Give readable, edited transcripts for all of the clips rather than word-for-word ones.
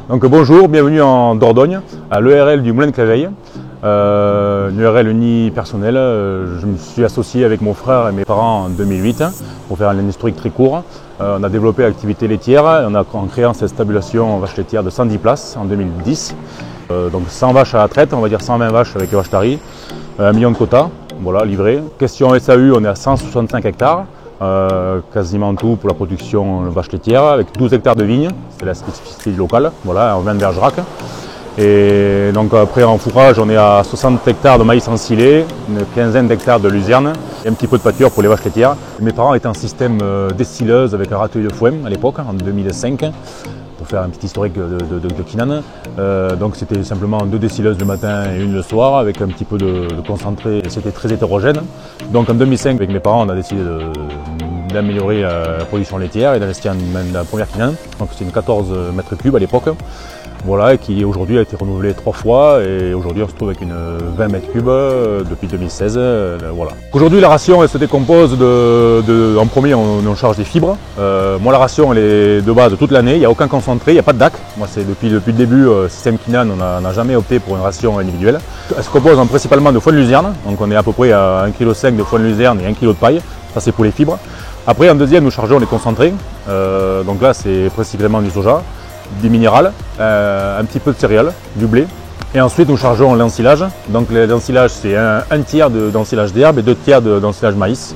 Donc bonjour, bienvenue en Dordogne, à l'ERL du Moulin de Claveille. Une URL unipersonnelle. Je me suis associé avec mon frère et mes parents en 2008 pour faire un historique très court. On a développé l'activité laitière en créant cette stabulation vache laitière de 110 places en 2010. Donc 100 vaches à la traite, on va dire 120 vaches avec les vaches taries, 1 million de quotas, voilà, livrés. Question SAU, on est à 165 hectares. Quasiment tout pour la production vache laitière, avec 12 hectares de vignes, c'est la spécificité locale, voilà, on vient de Bergerac. Et donc après en fourrage, on est à 60 hectares de maïs ensilé, une quinzaine d'hectares de luzerne et un petit peu de pâture pour les vaches laitières. Mes parents étaient en système destileuse avec un râtelier de foin à l'époque, en 2005, pour faire un petit historique de Kinan. Donc c'était simplement 2 décileuses le matin et 1 le soir, avec un petit peu de concentré, c'était très hétérogène. Donc en 2005, avec mes parents, on a décidé d'améliorer la production laitière et d'investir dans la première Kinan. Donc c'était une 14 mètres cubes à l'époque. Voilà, et qui aujourd'hui a été renouvelée 3 fois et aujourd'hui on se trouve avec une 20 mètres cubes depuis 2016. Voilà. Aujourd'hui la ration elle se décompose en premier on charge des fibres. Moi la ration elle est de base toute l'année, il n'y a aucun concentré, il n'y a pas de DAC. Moi c'est depuis le début, système Kinan, on n'a jamais opté pour une ration individuelle. Elle se compose principalement de foin de luzerne, donc on est à peu près à 1,5 kg de foin de luzerne et 1 kg de paille, ça c'est pour les fibres. Après en deuxième nous chargeons les concentrés, donc là c'est principalement du soja, des minérales, un petit peu de céréales, du blé. Et ensuite nous chargeons l'ensilage. Donc l'ensilage c'est un tiers d'ensilage d'herbe et 2 tiers d'ensilage maïs.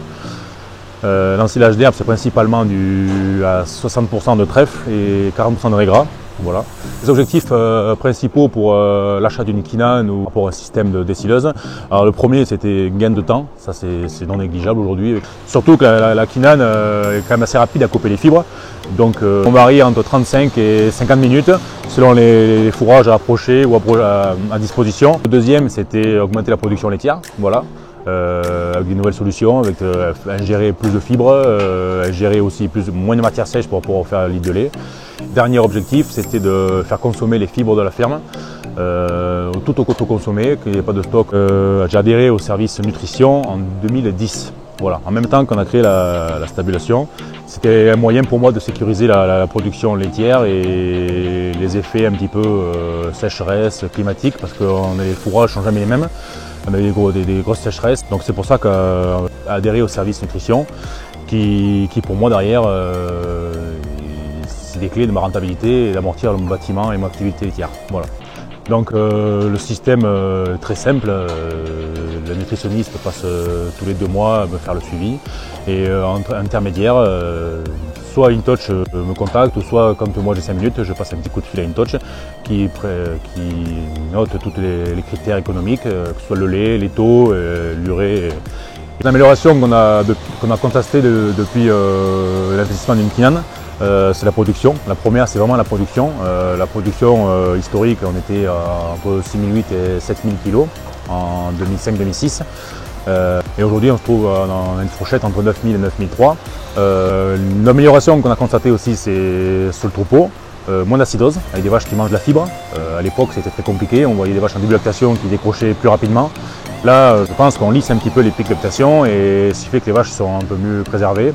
L'ensilage d'herbe c'est principalement à 60% de trèfle et 40% de régras. Voilà. Les objectifs principaux pour l'achat d'une Kinan ou pour un système de décileuse. Alors le premier c'était gain de temps, ça c'est non négligeable aujourd'hui. Surtout que la Kinan est quand même assez rapide à couper les fibres. Donc on varie entre 35 et 50 minutes selon les fourrages à approcher ou à disposition. Le deuxième c'était augmenter la production laitière, voilà. Avec des nouvelles solutions, avec ingérer plus de fibres, ingérer aussi moins de matière sèche pour pouvoir faire un litre de lait. Dernier objectif, c'était de faire consommer les fibres de la ferme, tout auto-consommé, qu'il n'y ait pas de stock. J'ai adhéré au service nutrition en 2010, voilà, en même temps qu'on a créé la stabulation. C'était un moyen pour moi de sécuriser la production laitière et les effets un petit peu sécheresse climatique, parce que les fourrages ne sont jamais les mêmes. On a des grosses sécheresses, donc c'est pour ça qu'on a adhéré au service nutrition, qui pour moi derrière, c'est des clés de ma rentabilité et d'amortir mon bâtiment et mon activité laitière. Voilà. Donc le système est très simple, le nutritionniste passe tous les 2 mois à me faire le suivi et entre intermédiaire, soit InTouch me contacte ou soit quand moi j'ai 5 minutes, je passe un petit coup de fil à InTouch qui note tous les critères économiques, que ce soit le lait, les taux, l'urée. L'amélioration qu'on a contestée depuis l'investissement d'une Kinan, c'est la production. La première, c'est vraiment la production. La production historique, on était entre 6008 et 7000 kg en 2005-2006. Et aujourd'hui, on se trouve dans une fourchette entre 9000 et 9003. L'amélioration qu'on a constatée aussi, c'est sur le troupeau. Moins d'acidose, avec des vaches qui mangent de la fibre. À l'époque, c'était très compliqué. On voyait des vaches en début de lactation qui décrochaient plus rapidement. Là, je pense qu'on lisse un petit peu les pics de lactation et ce qui fait que les vaches sont un peu mieux préservées.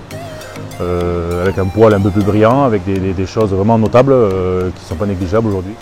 Avec un poil un peu plus brillant, avec des choses vraiment notables qui ne sont pas négligeables aujourd'hui.